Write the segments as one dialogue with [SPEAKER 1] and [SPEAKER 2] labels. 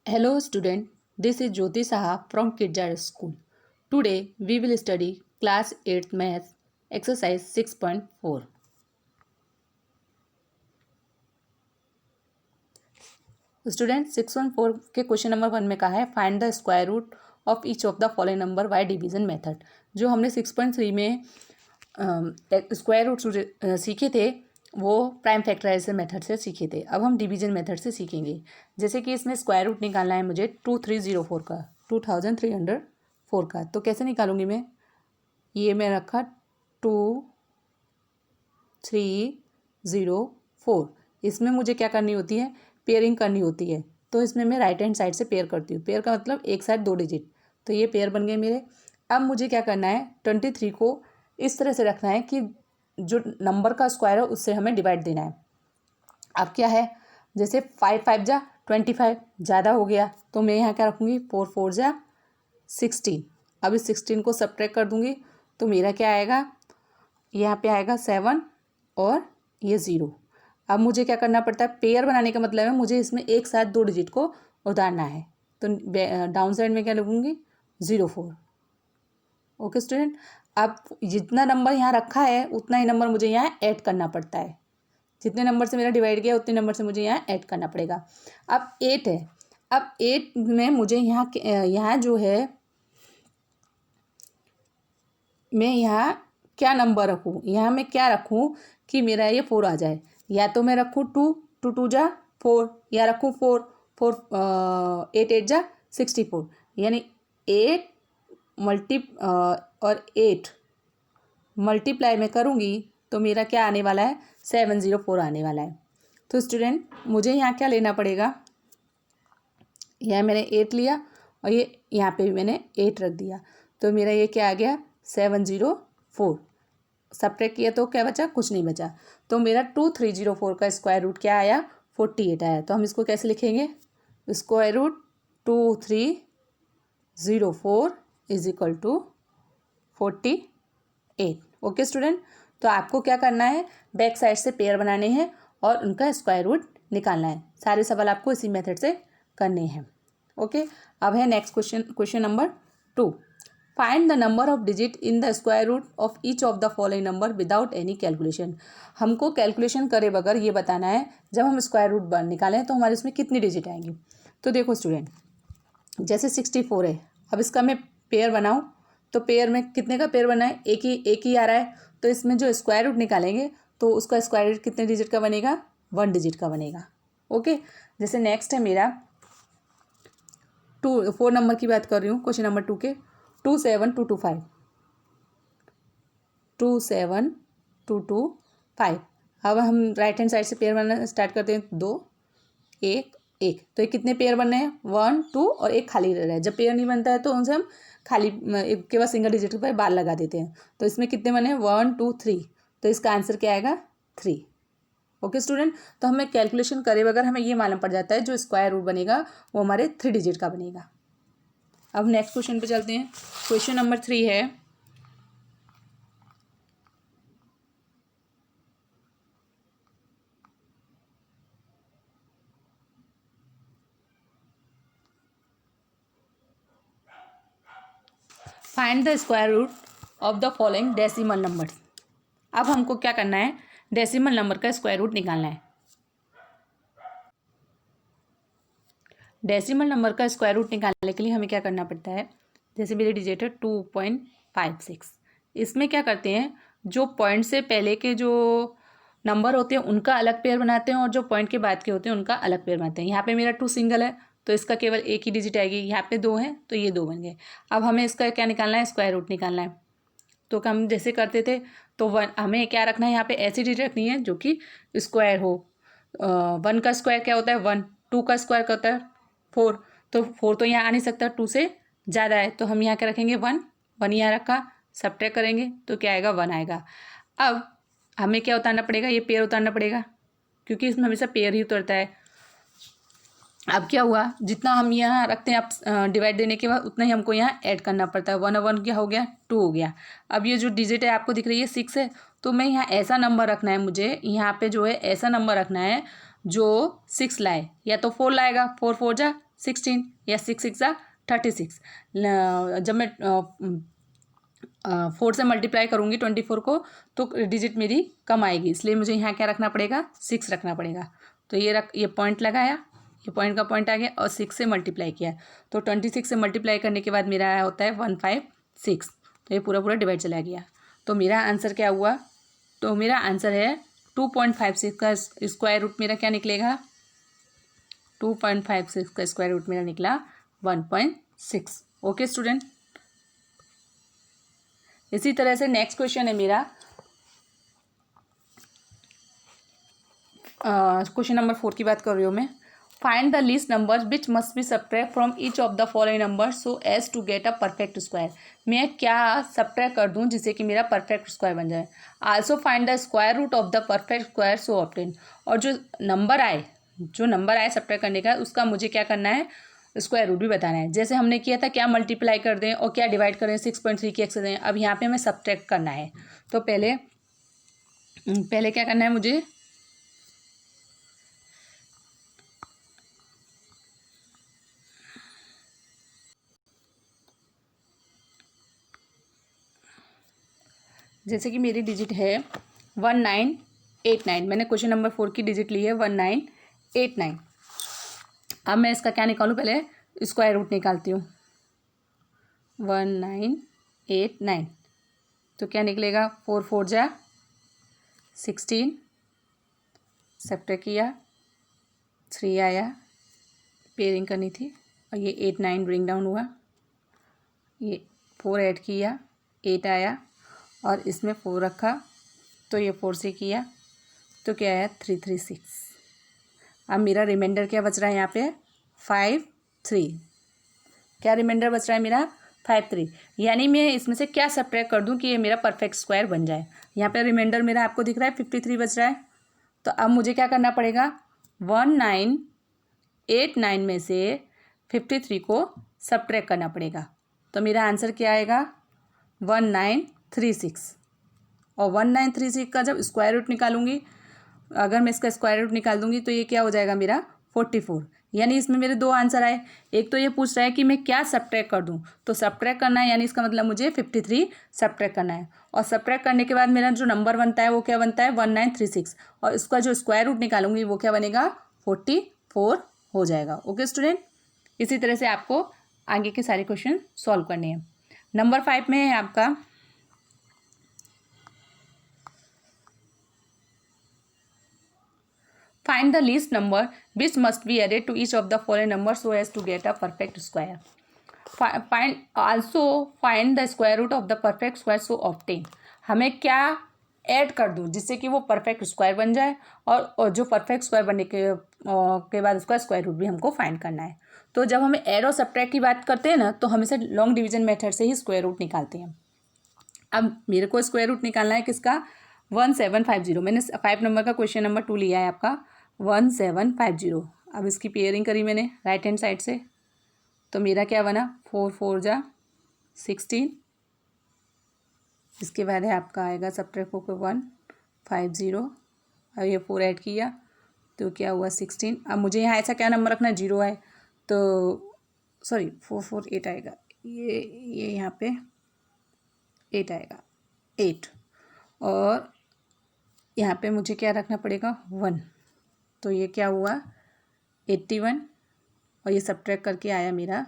[SPEAKER 1] Hello student, this is Jyoti Saha from Kidjar School. Today we will study class 8th math exercise 6.4. Student 614 के question number 1 में कहा है find the square root of each of the following number by division method. जो हमने 6.3 में square root सीखे थे वो प्राइम फैक्टराइजेशन मेथड से सीखे थे। अब हम डिवीजन मेथड से सीखेंगे। जैसे कि इसमें स्क्वायर रूट निकालना है मुझे 2304 का, 2304 का। तो कैसे निकालूंगी मैं? ये मैं रखा 2304। इसमें मुझे क्या करनी होती है? पेयरिंग करनी होती है। तो इसमें मैं राइट हैंड साइड से पेयर करती हूँ। पेयर का मतलब एक साइड 2 डिजिट। तो ये पेयर बन गए मेरे। अब मुझे क्या करना है? 23 को इस तरह से रखना है कि जो नंबर का स्क्वायर है उससे हमें डिवाइड देना है। अब क्या है? जैसे 5 5 जा 25 ज़्यादा हो गया तो मैं यहाँ क्या रखूँगी? 4 4 जा 16। अब इस 16 को सब्ट्रैक्ट कर दूँगी तो मेरा क्या आएगा? यहाँ पे आएगा 7 और ये 0। अब मुझे क्या करना पड़ता है? पेयर बनाने का मतलब है मुझे इसमें एक साथ 2 डिजिट को उतारना है। तो डाउन साइड में क्या लिखूँगी? 04। Okay student. अब जितना नंबर यहाँ रखा है उतना ही नंबर मुझे यहाँ ऐड करना पड़ता है। जितने नंबर से मेरा डिवाइड किया उतने नंबर से मुझे यहाँ ऐड करना पड़ेगा। अब 8 है। अब 8 में मुझे यहाँ जो है मैं यहाँ क्या नंबर रखूँ? यहाँ मैं क्या रखूँ कि मेरा ये 4 आ जाए? या तो मैं रखूँ 2 2 2 जा 4, या रखूँ 4 4 8 8 जा 64। यानी 8 और 8 मल्टीप्लाई में करूँगी तो मेरा क्या आने वाला है? 704 आने वाला है। तो स्टूडेंट मुझे यहाँ क्या लेना पड़ेगा? यहाँ मैंने 8 लिया और ये यहाँ पे भी मैंने 8 रख दिया। तो मेरा ये क्या आ गया? 704। सब्ट्रैक्ट किया तो क्या बचा? कुछ नहीं बचा। तो मेरा 2304 का स्क्वायर रूट क्या आया? 48 आया। तो हम इसको कैसे लिखेंगे? Square root 2304 is equal to 48। Okay student. तो आपको क्या करना है? बैक साइड से पेयर बनाने हैं और उनका स्क्वायर रूट निकालना है। सारे सवाल आपको इसी मेथड से करने हैं। ओके। अब है next question number 2। Find the number of digit in the square root of each of the following number without any calculation. हमको कैलकुलेशन करे बगैर ये बताना है जब हम स्क्वायर रूट निकालें तो हमारे इसमें कितनी डिजिट आएंगी। तो देखो स्टूडेंट, जैसे 64 है। अब इसका मैं पेयर बनाऊँ तो पेयर में कितने का पेयर बना है? एक ही आ रहा है। तो इसमें जो स्क्वायर रूट निकालेंगे तो उसका स्क्वायर रूट कितने डिजिट का बनेगा? 1 डिजिट का बनेगा। ओके। जैसे नेक्स्ट है मेरा 4 नंबर की बात कर रही हूँ, क्वेश्चन नंबर 2 के। 27225 27225। अब हम राइट हैंड साइड से पेयर बनाना स्टार्ट करते हैं। 2 1 1। तो ये कितने पेयर बनने हैं? 1 2 और एक खाली रह रहा है। जब पेयर नहीं बनता है तो उनसे हम खाली एक के बाद सिंगल डिजिट पर बार लगा देते हैं। तो इसमें कितने बने? 1 2 3। तो इसका आंसर क्या आएगा? 3। Okay student. तो हमें कैलकुलेशन करे बगैर हमें ये मालूम पड़ जाता है जो स्क्वायर रूट बनेगा वो हमारे 3 डिजिट का बनेगा। अब नेक्स्ट क्वेश्चन पे चलते हैं। क्वेश्चन नंबर 3 है find the square root of the following decimal numbers. अब हमको क्या करना है? डेसिमल नंबर का स्क्वायर रूट निकालना है। डेसिमल नंबर का स्क्वायर रूट निकालने के लिए हमें क्या करना पड़ता है? जैसे मेरी डिजिट है 2.56। इसमें क्या करते हैं? जो पॉइंट से पहले के जो नंबर होते हैं उनका अलग पेयर बनाते हैं और जो पॉइंट के बाद के होते हैं उनका अलग पेयर बनाते हैं। यहाँ पे मेरा 2 सिंगल है तो इसका केवल एक ही डिजिट आएगी। यहाँ पे 2 है तो ये 2 बन गए। अब हमें इसका क्या निकालना है? स्क्वायर रूट निकालना है। तो हम जैसे करते थे तो हमें क्या रखना है? यहाँ पे ऐसी डिजिट रखनी है जो कि स्क्वायर हो। 1 का स्क्वायर क्या होता है? 1। 2 का स्क्वायर क्या होता है? 4। तो 4 तो यहाँ आ नहीं सकता, 2 से ज़्यादा है। तो हम यहाँ क्या रखेंगे? 1 1 यहाँ रखा, सब्ट्रैक्ट करेंगे तो क्या आएगा? 1 आएगा। अब हमें क्या उतारना पड़ेगा? ये पेयर उतारना पड़ेगा क्योंकि इसमें हमेशा पेयर ही उतरता है। अब क्या हुआ? जितना हम यहाँ रखते हैं अब डिवाइड देने के बाद उतना ही हमको यहाँ ऐड करना पड़ता है। 1 और 1 क्या हो गया? 2 हो गया। अब ये जो डिजिट है आपको दिख रही है 6 है। तो मैं यहाँ ऐसा नंबर रखना है, मुझे यहाँ पे जो है ऐसा नंबर रखना है जो 6 लाए, या तो 4 लाएगा, 4 4 जा 16, या 6 6 जा 36। जब मैं 4 से मल्टीप्लाई करूँगी 24 को तो डिजिट मेरी कम आएगी, इसलिए मुझे यहाँ क्या रखना पड़ेगा, 6 रखना पड़ेगा। तो ये पॉइंट लगाया, ये पॉइंट का पॉइंट आ गया और 6 से मल्टीप्लाई किया, तो 26 से मल्टीप्लाई करने के बाद मेरा होता है 156। तो ये पूरा पूरा डिवाइड चला गया। तो मेरा आंसर क्या हुआ, तो मेरा आंसर है 2.56 का स्क्वायर रूट मेरा क्या निकलेगा, 2.56 का स्क्वायर रूट मेरा निकला 1.6। Okay student. इसी तरह से नेक्स्ट क्वेश्चन है मेरा क्वेश्चन नंबर 4 की बात कर रही हूँ मैं। Find the least numbers which must be subtract from each of the following number so as to get a perfect square. मैं क्या सब्ट्रैक्ट कर दूँ जिससे कि मेरा परफेक्ट स्क्वायर बन जाए। Also find the square root of the perfect square so obtain. और जो नंबर आए सब्ट्रैक्ट करने का, उसका मुझे क्या करना है, स्क्वायर रूट भी बताना है। जैसे हमने किया था क्या मल्टीप्लाई कर दें और क्या डिवाइड करें, 6.3 की एक्स दें। अब यहाँ पे हमें सब्ट्रैक्ट करना है, तो पहले क्या करना है मुझे, जैसे कि मेरी डिजिट है 1989। मैंने क्वेश्चन नंबर 4 की डिजिट ली है 1989। अब मैं इसका क्या निकालूं, पहले स्क्वायर रूट निकालती हूँ। 1989 तो क्या निकलेगा, 4 4 जा 16, सब्ट्रैक्ट किया 3 आया, पेयरिंग करनी थी, और ये 8 9 ब्रिंग डाउन हुआ, ये 4 ऐड किया 8 आया, और इसमें 4 रखा तो ये 4 से किया तो क्या आया 336। अब मेरा रिमाइंडर क्या बच रहा है यहाँ पे 53। क्या रिमाइंडर बच रहा है मेरा 53। यानी मैं इसमें से क्या सब्ट्रैक्ट कर दूँ कि ये मेरा परफेक्ट स्क्वायर बन जाए। यहाँ पे रिमाइंडर मेरा आपको दिख रहा है 53 बच रहा है। तो अब मुझे क्या करना पड़ेगा, 1989 में से 53 को सब्ट्रैक्ट करना पड़ेगा। तो मेरा आंसर क्या आएगा 1936। और 1936 का जब स्क्वायर रूट निकालूंगी, अगर मैं इसका स्क्वायर रूट निकाल दूंगी तो ये क्या हो जाएगा मेरा 44। यानी इसमें मेरे दो आंसर आए। एक तो ये पूछ रहा है कि मैं क्या सब्ट्रैक्ट कर दूं, तो सब्ट्रैक्ट करना है, यानी इसका मतलब मुझे 53 सब्ट्रैक्ट करना है। और सब्ट्रैक्ट करने के बाद मेरा जो नंबर बनता है वो क्या बनता है 1936, और इसका जो स्क्वायर रूट निकालूंगी वो क्या बनेगा 44 हो जाएगा। ओके स्टूडेंट, इसी तरह से आपको आगे के सारे क्वेश्चन सॉल्व करने हैं। नंबर 5 में है आपका find the least number which must be added to each of the following numbers so as to get a perfect square. Find the square root of the perfect square so obtain. हमें क्या add कर दूँ जिससे कि वो perfect square बन जाए, और जो परफेक्ट स्क्वायर बनने के बाद उसका स्क्वायर रूट भी हमको फाइंड करना है। तो जब हमें ऐड और सब्ट्रैक्ट की बात करते हैं ना, तो हमेशा लॉन्ग डिवीजन मेथड से ही स्क्वायर रूट निकालते हैं। अब मेरे को स्क्वायर रूट निकालना है किसका 1750। मैंने 5 नंबर का क्वेश्चन नंबर 2 लिया है आपका 1750। अब इसकी पेयरिंग करी मैंने राइट हैंड साइड से, तो मेरा क्या बना 4 4 जा 16। इसके बाद है आपका आएगा सब्ट्रैक्ट होकर 150, और ये 4 ऐड किया तो क्या हुआ 16। अब मुझे यहाँ ऐसा क्या नंबर रखना है 0 है, तो सॉरी 4 4 8 आएगा, ये यहाँ पे 8 आएगा 8, और यहाँ पे मुझे क्या रखना पड़ेगा 1, तो ये क्या हुआ 81, और ये सब्ट्रैक्ट करके आया मेरा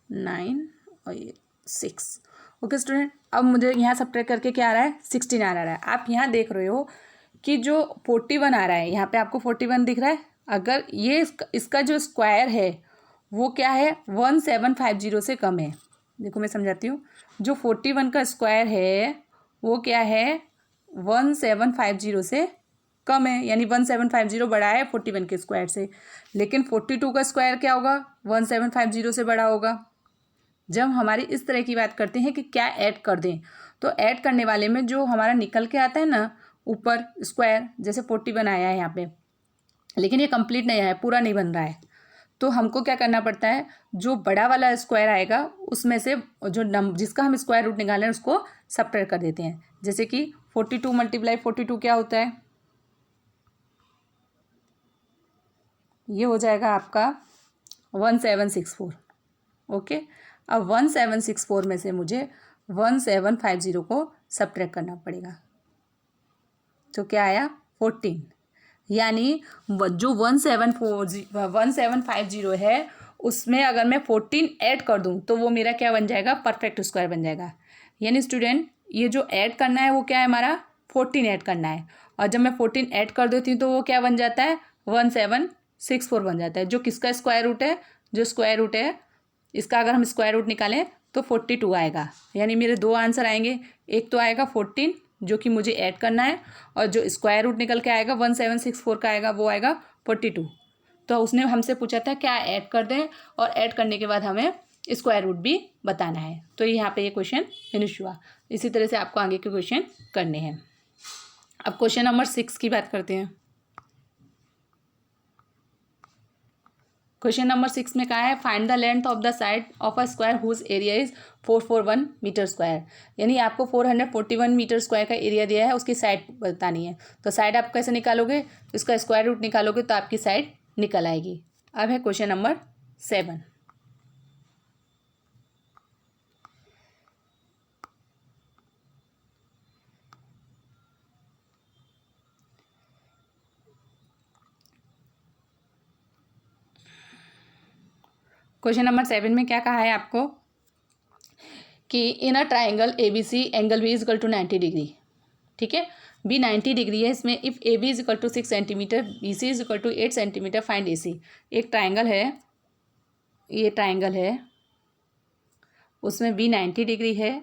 [SPEAKER 1] 9 और ये 6। ओके स्टूडेंट, अब मुझे यहाँ सब्ट्रैक्ट करके क्या आ रहा है 16 आ रहा है। आप यहाँ देख रहे हो कि जो 41 आ रहा है, यहाँ पे आपको 41 दिख रहा है। अगर ये इसका जो स्क्वायर है वो क्या है 1750 से कम है। देखो मैं समझाती हूँ, जो 41 का स्क्वायर है वो क्या है 1750 से कम है, यानी 1750 बड़ा है 41 के स्क्वायर से। लेकिन 42 का स्क्वायर क्या होगा 1750 से बड़ा होगा। जब हमारी इस तरह की बात करते हैं कि क्या ऐड कर दें, तो ऐड करने वाले में जो हमारा निकल के आता है ना ऊपर स्क्वायर, जैसे 41 आया है यहाँ पे, लेकिन ये कंप्लीट नहीं आया, पूरा नहीं बन रहा है, तो हमको क्या करना पड़ता है जो बड़ा वाला स्क्वायर आएगा उसमें से जो जिसका हम स्क्वायर रूट निकालें उसको सब्ट्रैक्ट कर देते हैं। जैसे कि 42 × 42 क्या होता है ये हो जाएगा आपका 1764। ओके, अब 1764 में से मुझे 1750 को सब्ट्रैक्ट करना पड़ेगा। तो क्या आया 14, यानी जो 1750 है उसमें अगर मैं 14 ऐड कर दूं तो वो मेरा क्या बन जाएगा, परफेक्ट स्क्वायर बन जाएगा। यानी स्टूडेंट ये जो ऐड करना है वो क्या है हमारा 14 ऐड करना है, और जब मैं 14 ऐड कर देती हूँ तो वो क्या बन जाता है 1764 बन जाता है, जो किसका स्क्वायर रूट है, जो स्क्वायर रूट है इसका अगर हम स्क्वायर रूट निकालें तो 42 आएगा। यानी मेरे दो आंसर आएंगे, एक तो आएगा 14 जो कि मुझे ऐड करना है, और जो स्क्वायर रूट निकल के आएगा 1764 का आएगा वो आएगा 42। तो उसने हमसे पूछा था क्या ऐड कर दें, और ऐड करने के बाद हमें स्क्वायर रूट भी बताना है। तो यहाँ पे ये क्वेश्चन फिनिश हुआ। इसी तरह से आपको आगे के क्वेश्चन करने हैं। अब क्वेश्चन नंबर 6 की बात करते हैं। क्वेश्चन नंबर 6 में कहा है find the length of the side of a square whose area is 441 metre square. यानी आपको 441 मीटर स्क्वायर का एरिया दिया है, उसकी साइड बतानी है। तो साइड आप कैसे निकालोगे, इसका स्क्वायर रूट निकालोगे तो आपकी साइड निकल आएगी। अब है क्वेश्चन नंबर 7। क्वेश्चन नंबर 7 में क्या कहा है आपको कि in a triangle ABC angle B is equal to 90 degree. ठीक है, B 90 डिग्री है, इसमें if AB is equal to 6 centimetre, BC is equal to 8 centimetre, find AC। एक ट्राइंगल है, ये ट्राइंगल है, उसमें B 90 डिग्री है,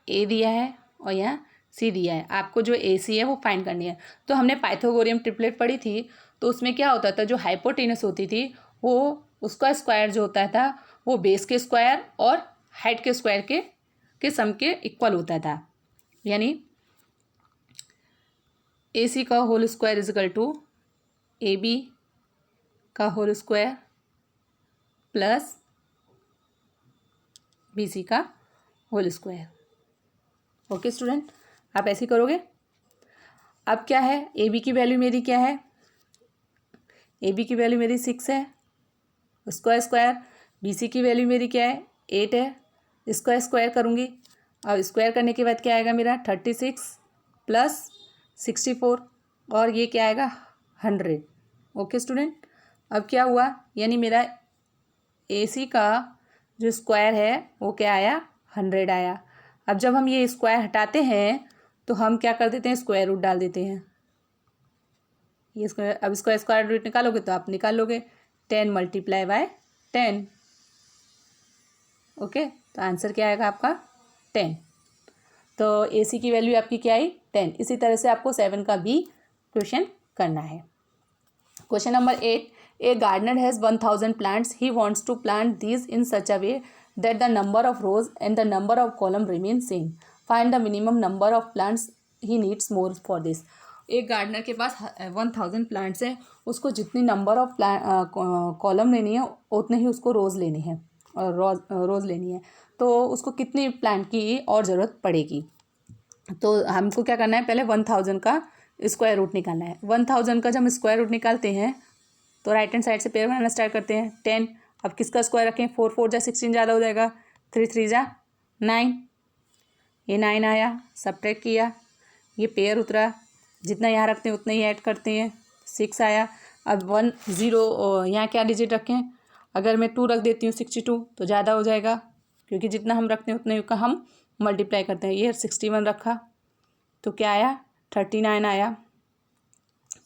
[SPEAKER 1] A दिया है और यहाँ C दिया है। आपको जो AC है वो फाइंड करनी है। तो हमने पाइथागोरियन ट्रिपलेट पढ़ी थी, तो उसमें क्या होता था, जो हाइपोटेनस होती थी वो उसका स्क्वायर जो होता था वो बेस के स्क्वायर और हाइट के स्क्वायर के सम के इक्वल होता था। यानी AC का whole square is equal to AB का होल स्क्वायर प्लस BC का होल स्क्वायर। ओके स्टूडेंट, आप ऐसे करोगे। अब क्या है, AB की वैल्यू मेरी क्या है, AB की वैल्यू मेरी 6 है, उसका स्क्वायर। BC की वैल्यू मेरी क्या है 8 है, इसका स्क्वायर करूँगी। अब स्क्वायर करने के बाद क्या आएगा मेरा 36 प्लस 64, और ये क्या आएगा 100। ओके स्टूडेंट, अब क्या हुआ, यानी मेरा AC का जो स्क्वायर है वो क्या आया 100 आया। अब जब हम ये स्क्वायर हटाते हैं तो हम क्या कर देते हैं, स्क्वायर रूट डाल देते हैं। ये स्क्वायर, अब इसका स्क्वायर रूट निकालोगे तो आप निकाल लोगे 10 मल्टीप्लाई बाय 10। ओके, तो आंसर क्या आएगा आपका 10। तो AC की वैल्यू आपकी क्या आई 10। इसी तरह से आपको 7 का भी क्वेश्चन करना है। Question number 8, a gardener has 1000 plants, he wants to plant these in such a way that the number of rows and the number of columns remain same, find the minimum number of plants he needs more for this. एक gardener के पास 1000 plants है, उसको जितनी number of column लेनी है उतने ही उसको रोज़ लेनी है, और रोज़ लेनी है। तो उसको कितनी प्लांट की और ज़रूरत पड़ेगी। तो हमको क्या करना है, पहले 1000 का स्क्वायर रूट निकालना है। 1000 का जब हम स्क्वायर रूट निकालते हैं तो राइट हैंड साइड से पेयर बनाना स्टार्ट करते हैं। 10, अब किसका स्क्वायर रखें, 4 4 जा 16 ज़्यादा हो जाएगा, 3 3 जा 9, ये 9 आया, सब्ट्रैक्ट किया, ये पेयर उतरा, जितना यहाँ रखते हैं उतना ही ऐड करते हैं, 6 आया। अब 1 0 यहाँ क्या डिजिट रखें, अगर मैं 2 रख देती हूँ 62 तो ज़्यादा हो जाएगा, क्योंकि जितना हम रखते हैं उतने का हम मल्टीप्लाई करते हैं। ये 61 रखा तो क्या आया 39 आया।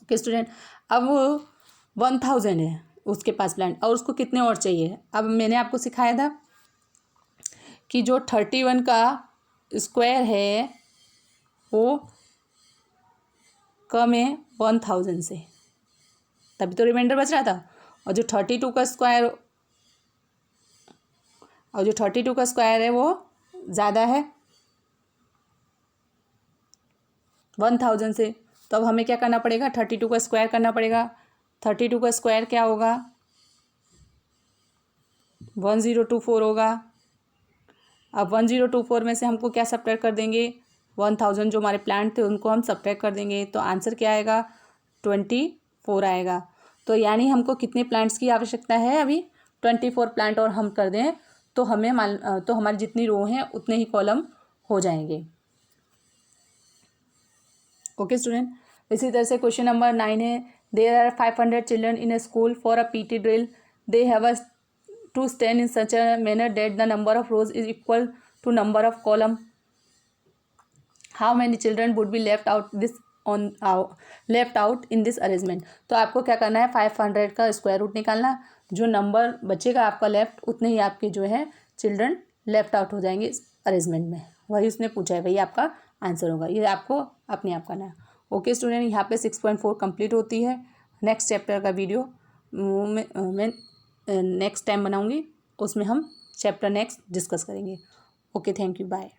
[SPEAKER 1] ओके स्टूडेंट, अब 1000 है उसके पास प्लांट, और उसको कितने और चाहिए। अब मैंने आपको सिखाया था कि जो 31 का स्क्वायर है वो कम है 1000 से, तभी तो रिमाइंडर बच रहा था। और जो 32 का स्क्वायर है वो ज़्यादा है 1000 से। तो अब हमें क्या करना पड़ेगा, 32 का स्क्वायर करना पड़ेगा। 32 का स्क्वायर क्या होगा 1024 होगा। अब 1024 में से हमको क्या सब्ट्रैक्ट कर देंगे, 1000 जो हमारे प्लांट थे उनको हम सब्ट्रैक्ट कर देंगे, तो आंसर क्या आएगा 24 आएगा। तो यानी हमको कितने प्लांट्स की आवश्यकता है अभी 24 प्लांट, और हम कर दें तो हमारी जितनी रो हैं उतने ही कॉलम हो जाएंगे। ओके स्टूडेंट, इसी तरह से क्वेश्चन नंबर 9 है, there are 500 children in a school for a PT drill, they have to stand in such a manner that the number of rows is equal to number of columns, how many children would be left out in this arrangement. तो आपको क्या करना है, 500 का square root निकालना, जो number बचेगा आपका लेफ्ट उतने ही आपके जो है चिल्ड्रन लेफ्ट आउट हो जाएंगे इस अरेंजमेंट में। वही उसने पूछा है, वही आपका आंसर होगा, ये आपको अपने आप करना है। ओके स्टूडेंट, यहाँ पे 6.4 कंप्लीट होती है। नेक्स्ट चैप्टर का वीडियो मैं नेक्स्ट टाइम बनाऊँगी, उसमें हम चैप्टर नेक्स्ट डिस्कस करेंगे। Okay, thank you, bye.